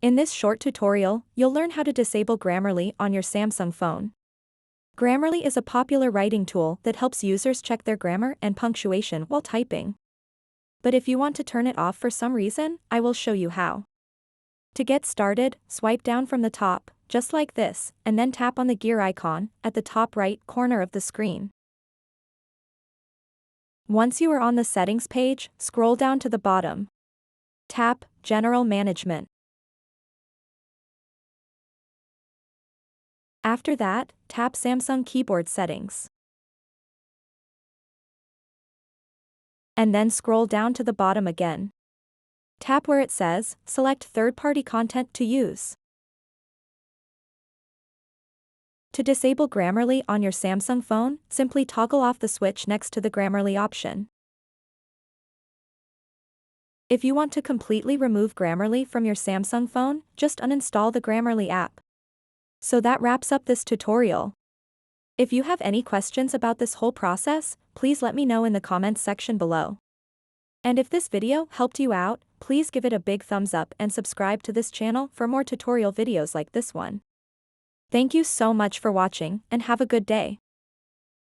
In this short tutorial, you'll learn how to disable Grammarly on your Samsung phone. Grammarly is a popular writing tool that helps users check their grammar and punctuation while typing. But if you want to turn it off for some reason, I will show you how. To get started, swipe down from the top, just like this, and then tap on the gear icon at the top right corner of the screen. Once you are on the settings page, scroll down to the bottom. Tap General Management. After that, tap Samsung Keyboard Settings. And then scroll down to the bottom again. Tap where it says, select third-party content to use. To disable Grammarly on your Samsung phone, simply toggle off the switch next to the Grammarly option. If you want to completely remove Grammarly from your Samsung phone, just uninstall the Grammarly app. So that wraps up this tutorial. If you have any questions about this whole process, please let me know in the comments section below. And if this video helped you out, please give it a big thumbs up and subscribe to this channel for more tutorial videos like this one. Thank you so much for watching and have a good day.